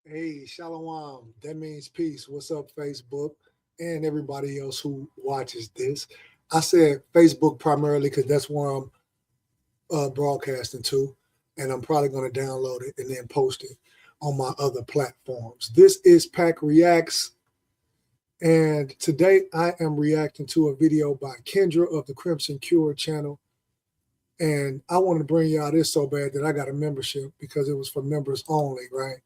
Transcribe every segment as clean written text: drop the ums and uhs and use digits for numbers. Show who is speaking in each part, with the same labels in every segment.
Speaker 1: Hey, Shalom. That means peace. What's up, Facebook, and everybody else who watches this? I said Facebook primarily because that's where I'm broadcasting to, and I'm probably going to download it and then post it on my other platforms. This is Pack Reacts, and today I am reacting to a video by Kendra of the Crimson Cure channel. And I want to bring y'all this so bad that I got a membership because it was for members only, right?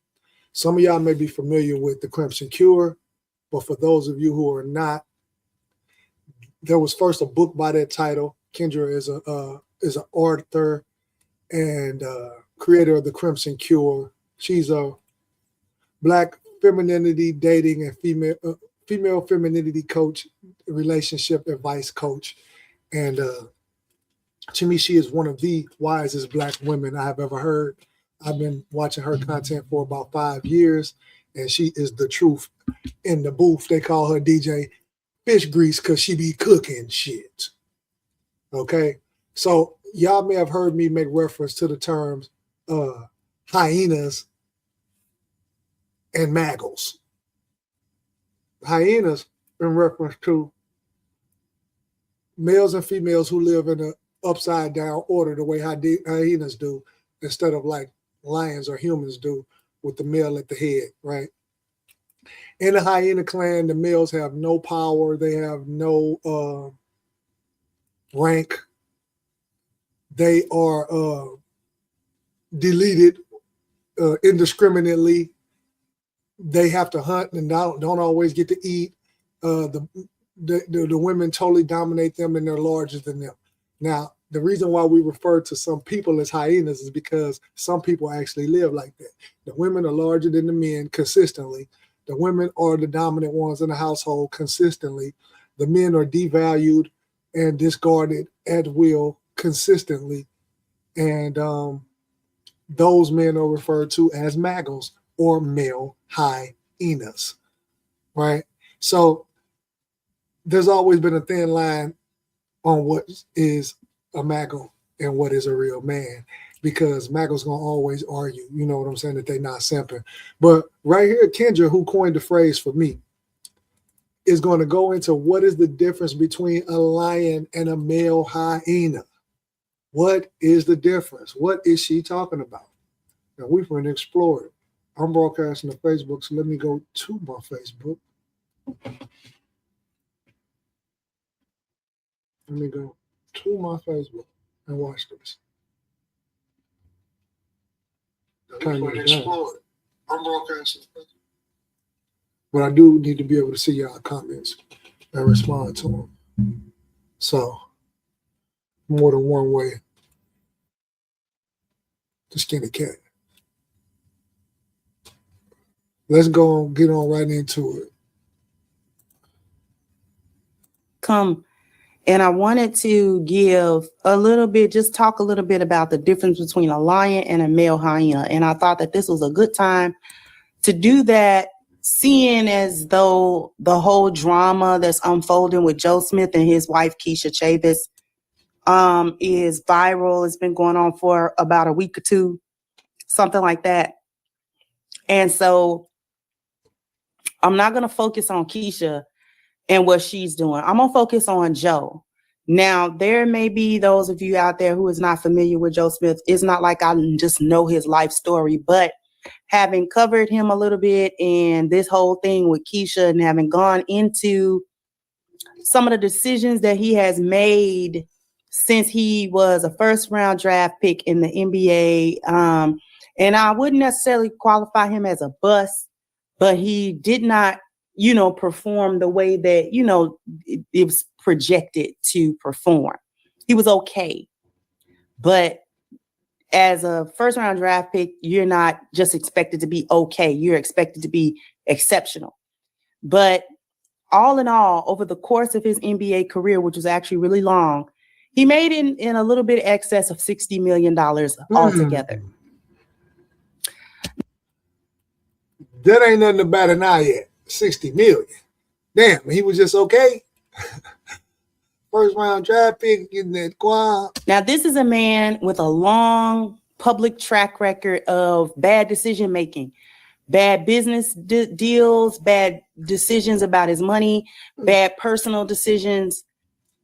Speaker 1: Some of y'all may be familiar with the Crimson Cure, but for those of you who are not, there was first a book by that title. Kendra is an author and creator of the Crimson Cure. She's a Black femininity dating and female femininity coach, relationship advice coach, and to me, she is one of the wisest Black women I have ever heard. I've been watching her content for about 5 years, and she is the truth in the booth. They call her DJ Fish Grease because she be cooking shit. Okay? So y'all may have heard me make reference to the terms hyenas and maggles. Hyenas in reference to males and females who live in an upside down order the way hyenas do, instead of like lions or humans do with the male at the head, right? In the hyena clan, the males have no power. They have no rank. They are deleted indiscriminately. They have to hunt and don't always get to eat. The women totally dominate them, and they're larger than them. Now, the reason why we refer to some people as hyenas is because some people actually live like that. The women are larger than the men consistently. The women are the dominant ones in the household consistently. The men are devalued and discarded at will consistently. And those men are referred to as maggles or male hyenas, right? So there's always been a thin line on what is a maggle and what is a real man, because maggles gonna always argue, you know what I'm saying, that they not simping. But right here, Kendra, who coined the phrase for me, is going to go into what is the difference between a lion and a male hyena. What is the difference? What is she talking about? Now we're going to explore it. I'm broadcasting to Facebook, so let me go to my Facebook. Let me go to my Facebook and watch this. I'm broadcasting. But I do need to be able to see y'all comments and respond to them. So, more than one way to skin a cat. Let's go and get on right into it.
Speaker 2: And I wanted to give a little bit, just talk a little bit about the difference between a lion and a male hyena. And I thought that this was a good time to do that, seeing as though the whole drama that's unfolding with Joe Smith and his wife, Keisha Chavis, is viral. It's been going on for about a week or two, something like that. And so I'm not going to focus on Keisha and what she's doing. I'm gonna focus on Joe. Now, there may be those of you out there who is not familiar with Joe Smith. It's not like I just know his life story, but having covered him a little bit and this whole thing with Keisha and having gone into some of the decisions that he has made since he was a first-round draft pick in the NBA. And I wouldn't necessarily qualify him as a bust, but he did not perform the way that, it was projected to perform. He was okay. But as a first round draft pick, you're not just expected to be okay. You're expected to be exceptional. But all in all, over the course of his NBA career, which was actually really long, he made in a little bit excess of $60 million altogether.
Speaker 1: That ain't nothing to bat an eye at. 60 million. Damn, he was just okay. First round draft pick, getting that quad.
Speaker 2: Now, this is a man with a long public track record of bad decision making, bad business deals, bad decisions about his money, bad personal decisions,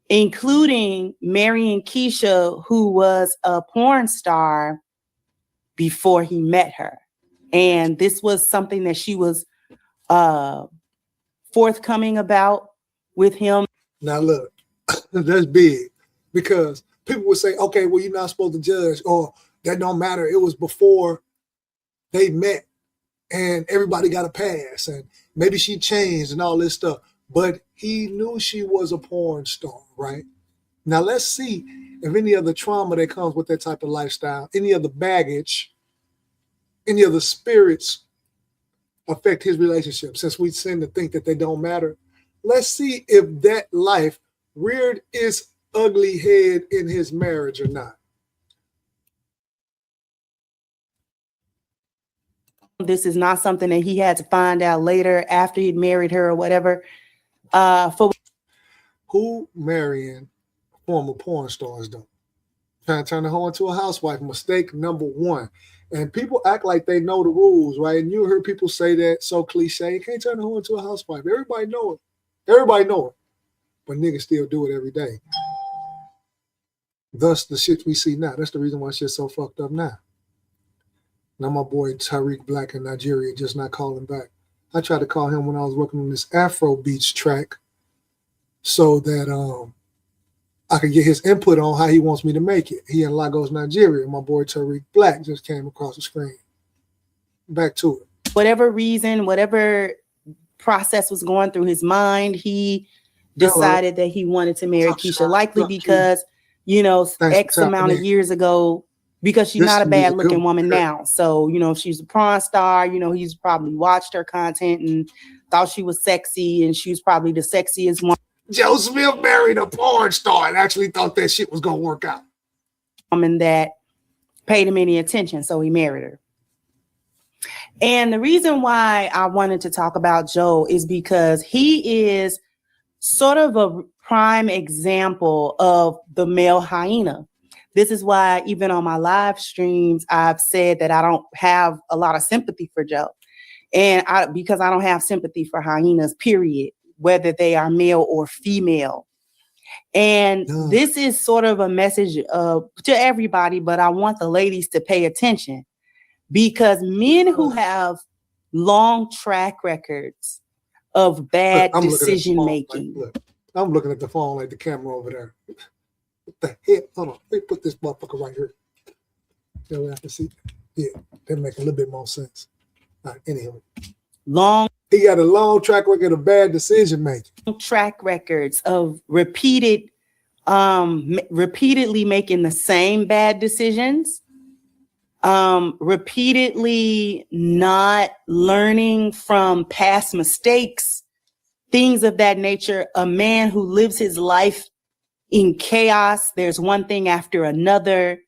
Speaker 2: including marrying Keisha, who was a porn star before he met her. And this was something that she was forthcoming about with him.
Speaker 1: Now look, that's big, because people would say, okay, well, you're not supposed to judge, or that don't matter. It was before they met and everybody got a pass, and maybe she changed and all this stuff. But he knew she was a porn star, right? Now let's see if any of the trauma that comes with that type of lifestyle, any of the baggage, any of the spirits affect his relationship, since we tend to think that they don't matter. Let's see if that life reared its ugly head in his marriage or not.
Speaker 2: This is not something that he had to find out later after he'd married her or whatever.
Speaker 1: Who marrying former porn stars though? Trying to turn the hoe into a housewife. Mistake number one. And people act like they know the rules, right? And you heard people say that so cliche. You can't turn the hoe into a housewife. Everybody know it. Everybody know it. But niggas still do it every day. Thus the shit we see now. That's the reason why shit's so fucked up now. Now my boy Tariq Black in Nigeria just not calling back. I tried to call him when I was working on this Afro Beats track so that I could get his input on how he wants me to make it. He in Lagos, Nigeria. My boy Tariq Black just came across the screen. Back to it.
Speaker 2: Whatever reason, whatever process was going through his mind, he decided that he wanted to marry Keisha, likely because, X amount of years ago, because she's not a bad looking woman now. So, if she's a porn star, he's probably watched her content and thought she was sexy, and she was probably the sexiest one.
Speaker 1: Joe Smith married a porn star and actually thought that shit was going to work out.
Speaker 2: Woman that paid him any attention, so he married her. And the reason why I wanted to talk about Joe is because he is sort of a prime example of the male hyena. This is why even on my live streams, I've said that I don't have a lot of sympathy for Joe. And because I don't have sympathy for hyenas, period, whether they are male or female. And this is sort of a message to everybody, but I want the ladies to pay attention, because men who have long track records of bad decision making.
Speaker 1: I'm looking at the phone like the camera over there. What the heck? Hold on. Let me put this motherfucker right here. So I can see. Yeah, that make a little bit more sense. All right, anyhow. He got a long track record of bad decision making.
Speaker 2: Track records of repeatedly making the same bad decisions, repeatedly not learning from past mistakes, things of that nature. A man who lives his life in chaos. There's one thing after another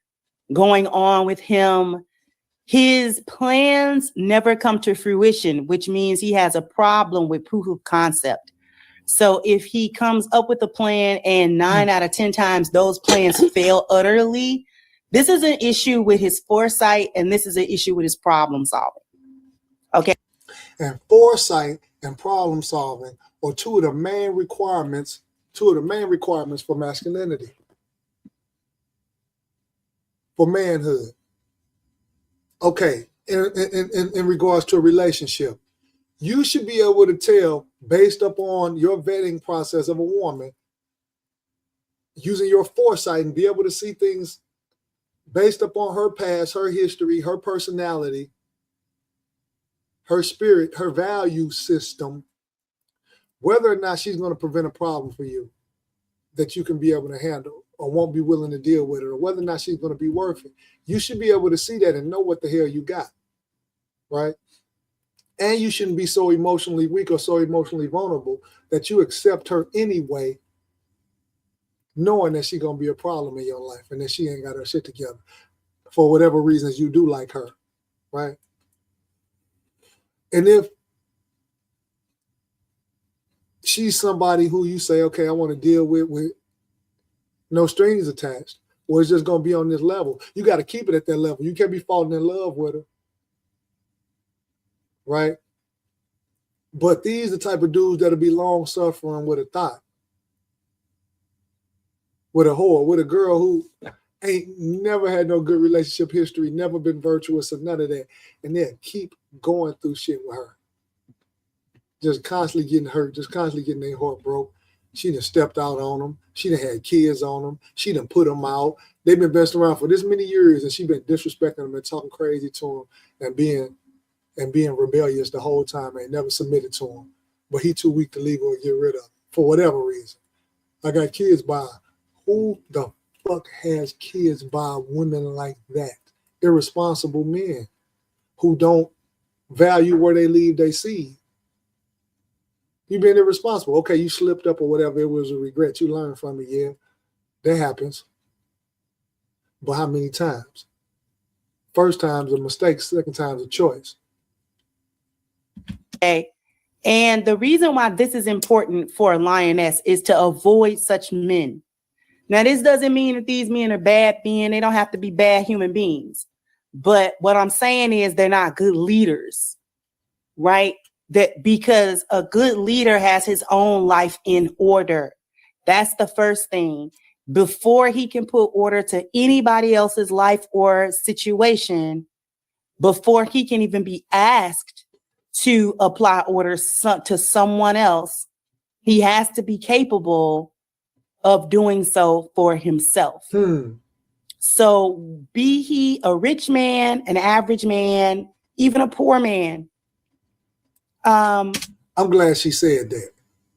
Speaker 2: going on with him. His plans never come to fruition, which means he has a problem with proof of concept. So if he comes up with a plan and 9 out of 10 times those plans fail utterly, this is an issue with his foresight, and this is an issue with his problem solving. Okay.
Speaker 1: And foresight and problem solving are two of the main requirements for masculinity, for manhood. Okay, in regards to a relationship, you should be able to tell, based upon your vetting process of a woman, using your foresight, and be able to see things based upon her past, her history, her personality, her spirit, her value system, whether or not she's going to prevent a problem for you that you can be able to handle or won't be willing to deal with it, or whether or not she's going to be worth it. You should be able to see that and know what the hell you got, right? And you shouldn't be so emotionally weak or so emotionally vulnerable that you accept her anyway, knowing that she's going to be a problem in your life and that she ain't got her shit together for whatever reasons you do like her, right? And if she's somebody who you say, okay, I want to deal with no strings attached, or it's just going to be on this level, you got to keep it at that level. You can't be falling in love with her, right? But these the type of dudes that'll be long suffering with a thought, with a whore, with a girl who ain't never had no good relationship history, never been virtuous or none of that, and they'll keep going through shit with her, just constantly getting hurt, just constantly getting their heart broke. She done stepped out on them. She done had kids on them. She done put them out. They've been best around for this many years, and she been disrespecting them and talking crazy to them and being rebellious the whole time. Ain't never submitted to him. But he too weak to leave her or get rid of her for whatever reason. I got kids by her. Who the fuck has kids by women like that? Irresponsible men who don't value where they leave their seed. You being irresponsible. Okay, you slipped up or whatever. It was a regret. You learned from it. Yeah, that happens. But how many times? First time's a mistake. Second time's a choice.
Speaker 2: Okay. And the reason why this is important for a lioness is to avoid such men. Now, this doesn't mean that these men are bad men. They don't have to be bad human beings. But what I'm saying is they're not good leaders, right? That because a good leader has his own life in order. That's the first thing. Before he can put order to anybody else's life or situation, before he can even be asked to apply orders to someone else, he has to be capable of doing so for himself. So be he a rich man, an average man, even a poor man.
Speaker 1: I'm glad she said that,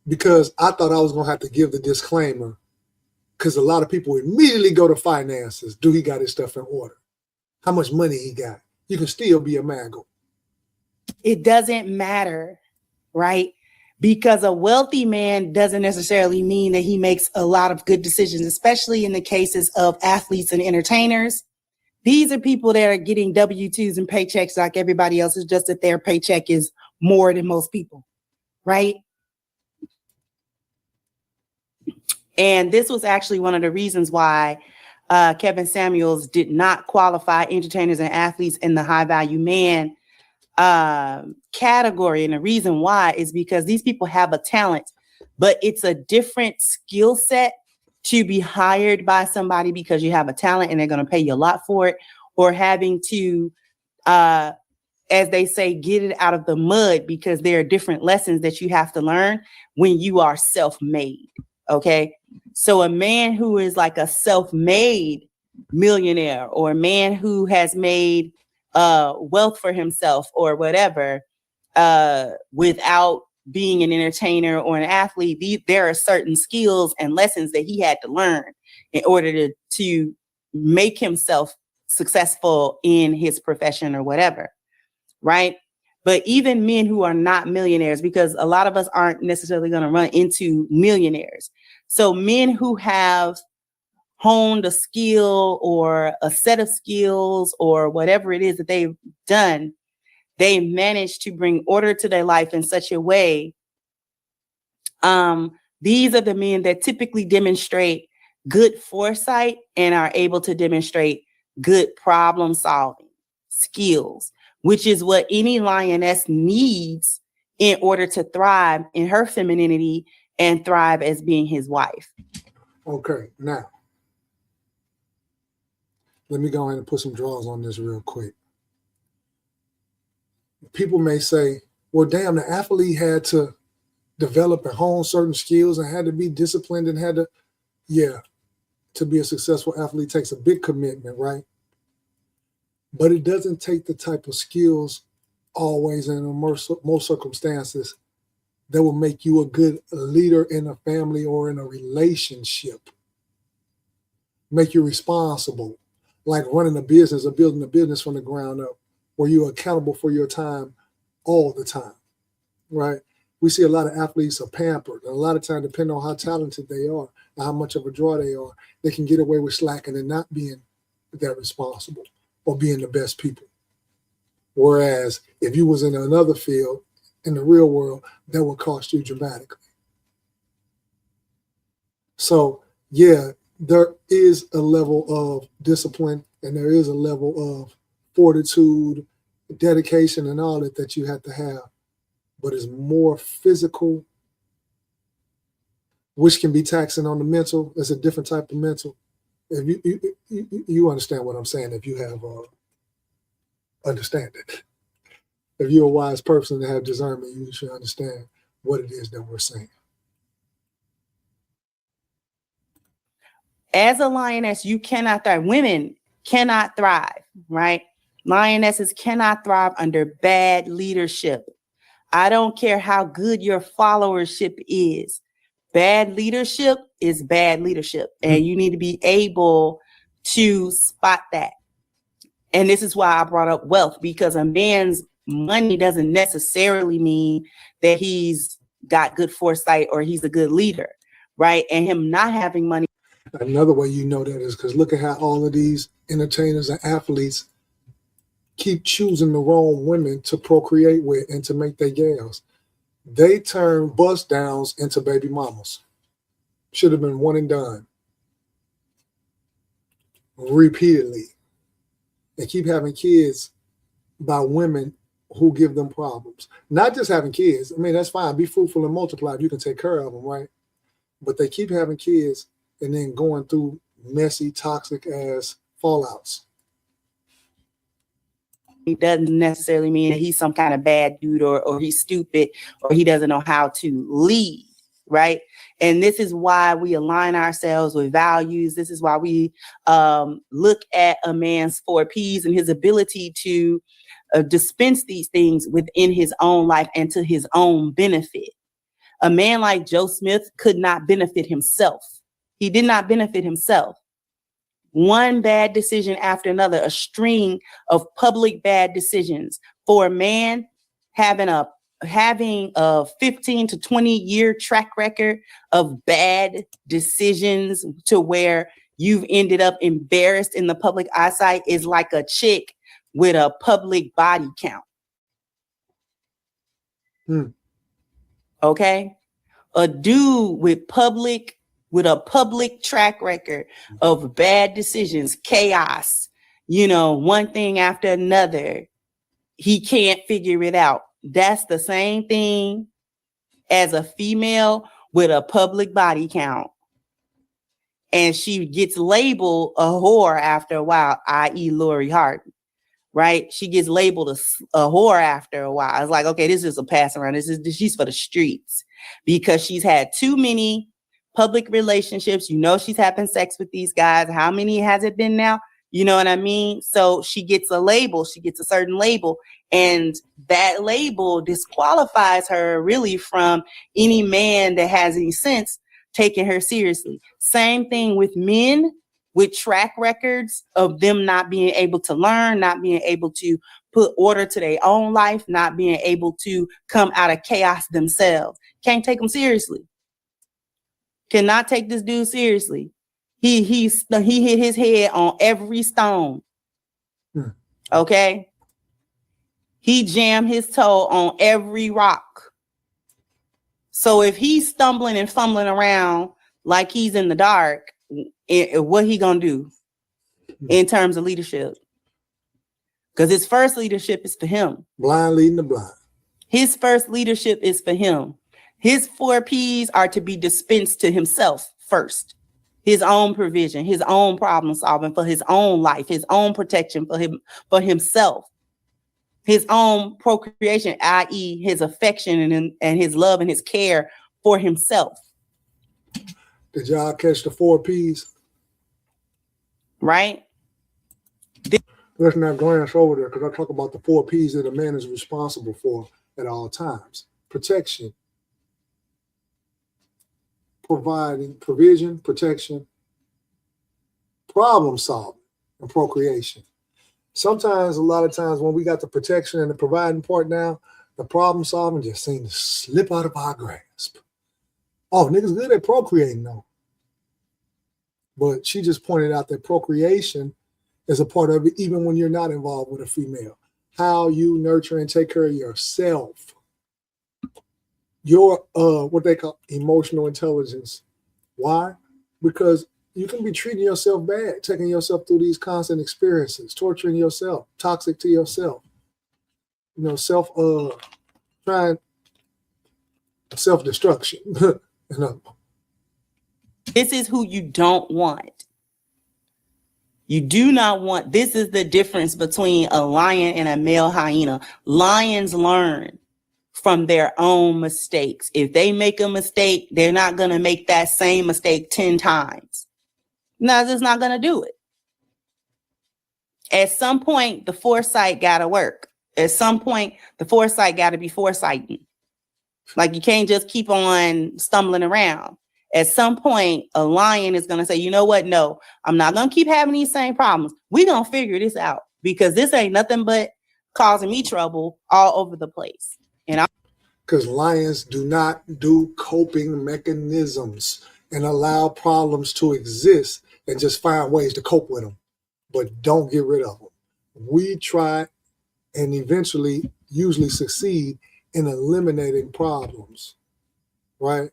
Speaker 1: because I thought I was going to have to give the disclaimer, because a lot of people immediately go to finances. Do he got his stuff in order? How much money he got? You can still be a mango.
Speaker 2: It doesn't matter, right? Because a wealthy man doesn't necessarily mean that he makes a lot of good decisions, especially in the cases of athletes and entertainers. These are people that are getting W-2s and paychecks like everybody else. It's just that their paycheck is more than most people, right? And this was actually one of the reasons why Kevin Samuels did not qualify entertainers and athletes in the high value man category. And the reason why is because these people have a talent, but it's a different skill set to be hired by somebody because you have a talent and they're going to pay you a lot for it, or having to, as they say, get it out of the mud, because there are different lessons that you have to learn when you are self-made. Okay. So a man who is like a self-made millionaire, or a man who has made wealth for himself or whatever, without being an entertainer or an athlete, there are certain skills and lessons that he had to learn in order to make himself successful in his profession or whatever, right? But even men who are not millionaires, because a lot of us aren't necessarily going to run into millionaires. So men who have honed a skill or a set of skills or whatever it is that they've done, they manage to bring order to their life in such a way. These are the men that typically demonstrate good foresight and are able to demonstrate good problem solving skills, which is what any lioness needs in order to thrive in her femininity and thrive as being his wife.
Speaker 1: Okay, now let me go ahead and put some draws on this real quick. People may say, well, damn, the athlete had to develop and hone certain skills and had to be disciplined and had to, yeah, to be a successful athlete takes a big commitment, right? But it doesn't take the type of skills always in most circumstances that will make you a good leader in a family or in a relationship. Make you responsible, like running a business or building a business from the ground up, where you're accountable for your time all the time, right? We see a lot of athletes are pampered. And a lot of times, depending on how talented they are and how much of a draw they are, they can get away with slacking and not being that responsible or being the best people. Whereas if you was in another field, in the real world, that would cost you dramatically. So, yeah, there is a level of discipline and there is a level of fortitude dedication and all that you have to have, but it's more physical, which can be taxing on the mental. It's a different type of mental. If you understand what I'm saying, if you have understanding, if you're a wise person to have discernment, you should understand what it is that we're saying.
Speaker 2: As a lioness, you cannot thrive. Women cannot thrive, right? Lionesses cannot thrive under bad leadership. I don't care how good your followership is. Bad leadership is bad leadership, and you need to be able to spot that. And this is why I brought up wealth, because a man's money doesn't necessarily mean that he's got good foresight or he's a good leader, right? And him not having money.
Speaker 1: Another way you know that is because look at how all of these entertainers and athletes keep choosing the wrong women to procreate with and to make their gals. They turn bust downs into baby mamas. Should have been one and done. Repeatedly. And keep having kids by women who give them problems. Not just having kids. I mean, that's fine. Be fruitful and multiply if you can take care of them, right? But they keep having kids and then going through messy, toxic ass fallouts.
Speaker 2: It doesn't necessarily mean that he's some kind of bad dude or he's stupid or he doesn't know how to lead, right? And this is why we align ourselves with values. This is why we look at a man's 4 Ps and his ability to dispense these things within his own life and to his own benefit. A man like Joe Smith could not benefit himself. He did not benefit himself. One bad decision after another, a string of public bad decisions. For a man having a 15 to 20 year track record of bad decisions to where you've ended up embarrassed in the public eyesight is like a chick with a public body count. Okay? A dude with a public track record of bad decisions, chaos, one thing after another. He can't figure it out. That's the same thing as a female with a public body count. And she gets labeled a whore after a while, i.e. Lori Harvey, right? She gets labeled a whore after a while. It's like, okay, this is a pass around. She's for the streets because she's had too many public relationships. She's having sex with these guys. How many has it been now? You know what I mean? So she gets a label. She gets a certain label. And that label disqualifies her really from any man that has any sense taking her seriously. Same thing with men with track records of them not being able to learn, not being able to put order to their own life, not being able to come out of chaos themselves. Can't take them seriously. Cannot take this dude seriously. He hit his head on every stone. Okay. He jammed his toe on every rock. So if he's stumbling and fumbling around like he's in the dark, what he gonna do in terms of leadership? Because his first leadership is for him.
Speaker 1: Blind leading the blind.
Speaker 2: His first leadership is for him. His 4 Ps are to be dispensed to himself first. His own provision, his own problem solving for his own life, his own protection for himself, his own procreation, i.e. his affection and his love and his care for himself.
Speaker 1: Did y'all catch the 4 Ps?
Speaker 2: Right?
Speaker 1: Let's not glance over there because I talk about the 4 Ps that a man is responsible for at all times. Protection. Providing provision, protection, problem solving, and procreation. Sometimes, a lot of times when we got the protection and the providing part now, the problem solving just seems to slip out of our grasp. Oh, niggas good at procreating though. But she just pointed out that procreation is a part of it even when you're not involved with a female. How you nurture and take care of yourself. Your what they call emotional intelligence. Why? Because you can be treating yourself bad, taking yourself through these constant experiences, torturing yourself, toxic to yourself. trying self-destruction.
Speaker 2: This is who you don't want. You do not want. This is the difference between a lion and a male hyena. Lions learn from their own mistakes. If they make a mistake, they're not going to make that same mistake 10 times. No, they're just not going to do it. At some point, the foresight got to work. At some point, the foresight got to be foresighting. Like, you can't just keep on stumbling around. At some point, a lion is going to say, you know what? No, I'm not going to keep having these same problems. We're going to figure this out, because this ain't nothing but causing me trouble all over the place. And
Speaker 1: because lions do not do coping mechanisms and allow problems to exist and just find ways to cope with them, but don't get rid of them. We try and eventually usually succeed in eliminating problems, right?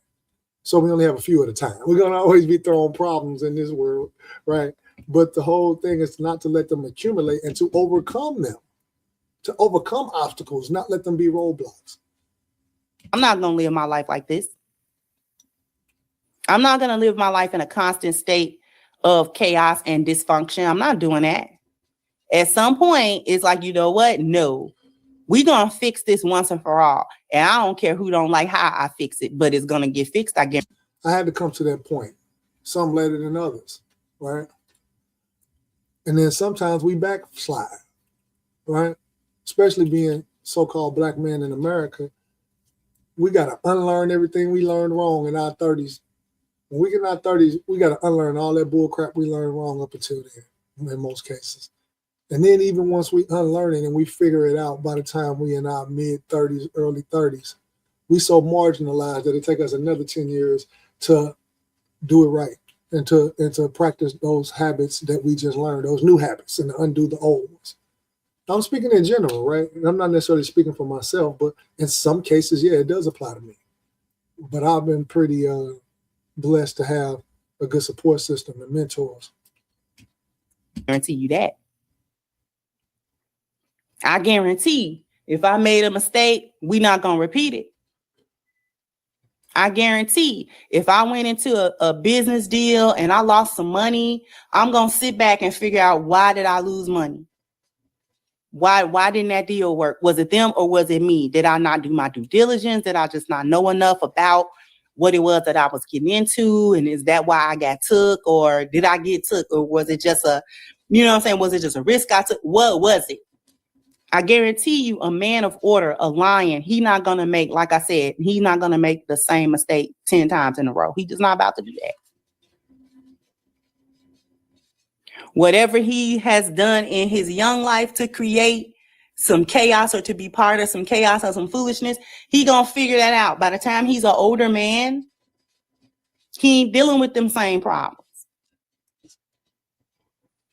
Speaker 1: So we only have a few at a time. We're going to always be throwing problems in this world, right? But the whole thing is not to let them accumulate and to overcome them, to overcome obstacles, not let them be roadblocks.
Speaker 2: I'm not going to live my life like this. I'm not going to live my life in a constant state of chaos and dysfunction. I'm not doing that. At some point, it's like, you know what? No, we're going to fix this once and for all. And I don't care who don't like how I fix it, but it's going to get fixed, I guess.
Speaker 1: I had to come to that point, some later than others, right? And then sometimes we backslide, right? Especially being so-called black men in America. We got to unlearn everything we learned wrong in our 30s. When we get in our 30s, we got to unlearn all that bull crap we learned wrong up until then, in most cases. And then even once we unlearn it and we figure it out, by the time we in our mid-30s, early 30s, we so marginalized that it take us another 10 years to do it right and to practice those habits that we just learned, those new habits, and to undo the old ones. I'm speaking in general, right? And I'm not necessarily speaking for myself, but in some cases, yeah, it does apply to me. But I've been pretty blessed to have a good support system and mentors.
Speaker 2: I guarantee you that. I guarantee if I made a mistake, we're not going to repeat it. I guarantee if I went into a business deal and I lost some money, I'm going to sit back and figure out, why did I lose money? Why didn't that deal work? Was it them or was it me? Did I not do my due diligence? Did I just not know enough about what it was that I was getting into? And is that why I got took, or did I get took? Or was it just a, you know what I'm saying? Was it just a risk I took? What was it? I guarantee you, a man of order, a lion, he not going to make, like I said, he's not going to make the same mistake 10 times in a row. He's just not about to do that. Whatever he has done in his young life to create some chaos or to be part of some chaos or some foolishness, he going to figure that out. By the time he's an older man, he ain't dealing with them same problems.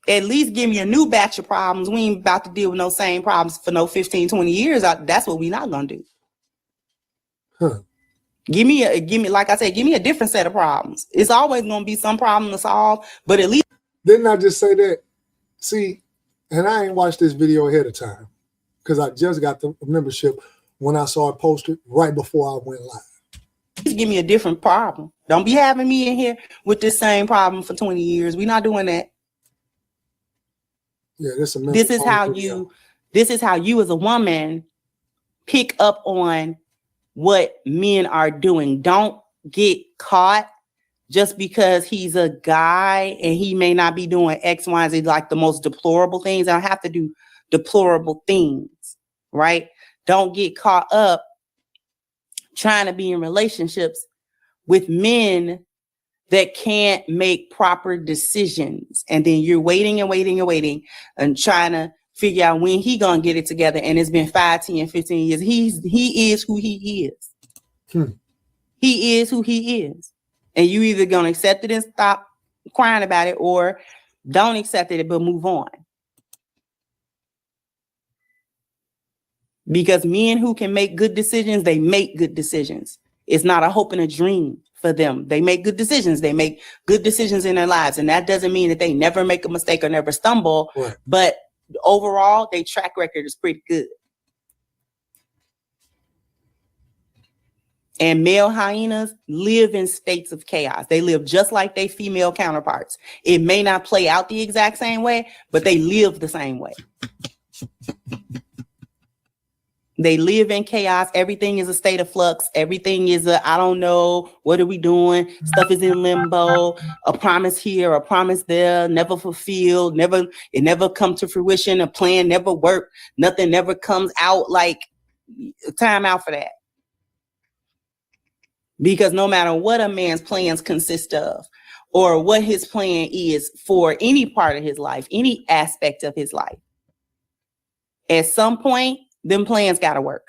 Speaker 2: At least give me a new batch of problems. We ain't about to deal with no same problems for no 15, 20 years. That's what we not going to do.
Speaker 1: Huh.
Speaker 2: Give me, like I said, give me a different set of problems. It's always going to be some problem to solve, but at least.
Speaker 1: Didn't I just say that? See, and I ain't watched this video ahead of time because I just got the membership when I saw it posted right before I went live.
Speaker 2: Please give me a different problem. Don't be having me in here with this same problem for 20 years. We're not doing that.
Speaker 1: Yeah, this
Speaker 2: is how you as a woman pick up on what men are doing. Don't get caught just because he's a guy and he may not be doing X, Y, and Z, like the most deplorable things. I don't have to do deplorable things, right? Don't get caught up trying to be in relationships with men that can't make proper decisions. And then you're waiting and trying to figure out when he gonna get it together. And it's been 5, 10, 15 years. He is who he is. He is who he is. And you either gonna accept it and stop crying about it, or don't accept it but move on. Because men who can make good decisions, they make good decisions. It's not a hope and a dream for them. They make good decisions. They make good decisions in their lives. And that doesn't mean that they never make a mistake or never stumble.
Speaker 1: Right.
Speaker 2: But overall, their track record is pretty good. And male hyenas live in states of chaos. They live just like their female counterparts. It may not play out the exact same way, but they live the same way. They live in chaos. Everything is a state of flux. Everything is I don't know, what are we doing? Stuff is in limbo. A promise here, a promise there, never fulfilled, it never come to fruition. A plan never worked. Nothing never comes out. Like, time out for that. Because no matter what a man's plans consist of, or what his plan is for any part of his life, any aspect of his life, at some point, them plans got to work.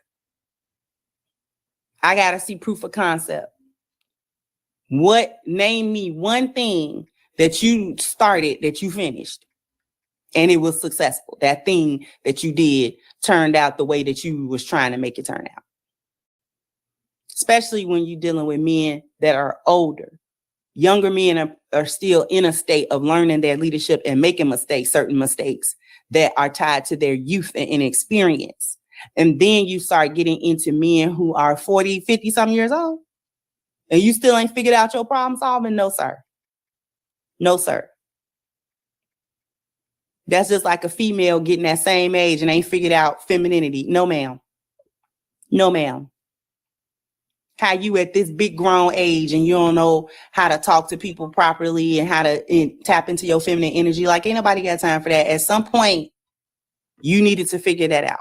Speaker 2: I got to see proof of concept. Name me one thing that you started that you finished and it was successful. That thing that you did turned out the way that you was trying to make it turn out. Especially when you're dealing with men that are older. Younger men are still in a state of learning their leadership and making certain mistakes that are tied to their youth and inexperience. And then you start getting into men who are 40, 50 some years old. And you still ain't figured out your problem solving? No, sir. No, sir. That's just like a female getting that same age and ain't figured out femininity. No, ma'am. No, ma'am. How you at this big grown age and you don't know how to talk to people properly and how to tap into your feminine energy. Like, ain't nobody got time for that. At some point, you needed to figure that out.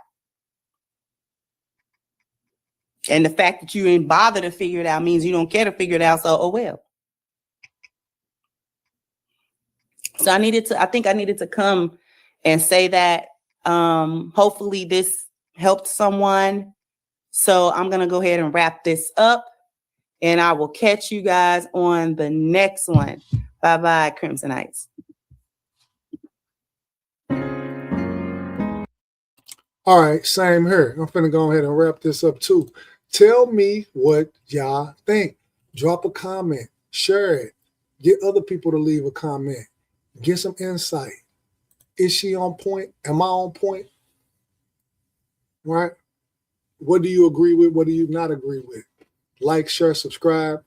Speaker 2: And the fact that you didn't bother to figure it out means you don't care to figure it out. So, oh well. So I think I needed to come and say that. Hopefully this helped someone. So I'm going to go ahead and wrap this up and I will catch you guys on the next one. Bye-bye, Crimsonites.
Speaker 1: All right, same here. I'm finna go ahead and wrap this up too. Tell me what y'all think. Drop a comment, share it, get other people to leave a comment, get some insight. Is she on point? Am I on point? Right? What do you agree with? What do you not agree with? Like, share, subscribe.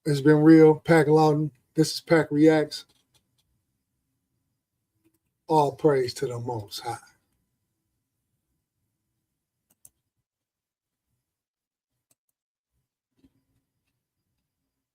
Speaker 1: It's been real. Pack Lawton. This is Pack Reacts. All praise to the Most High.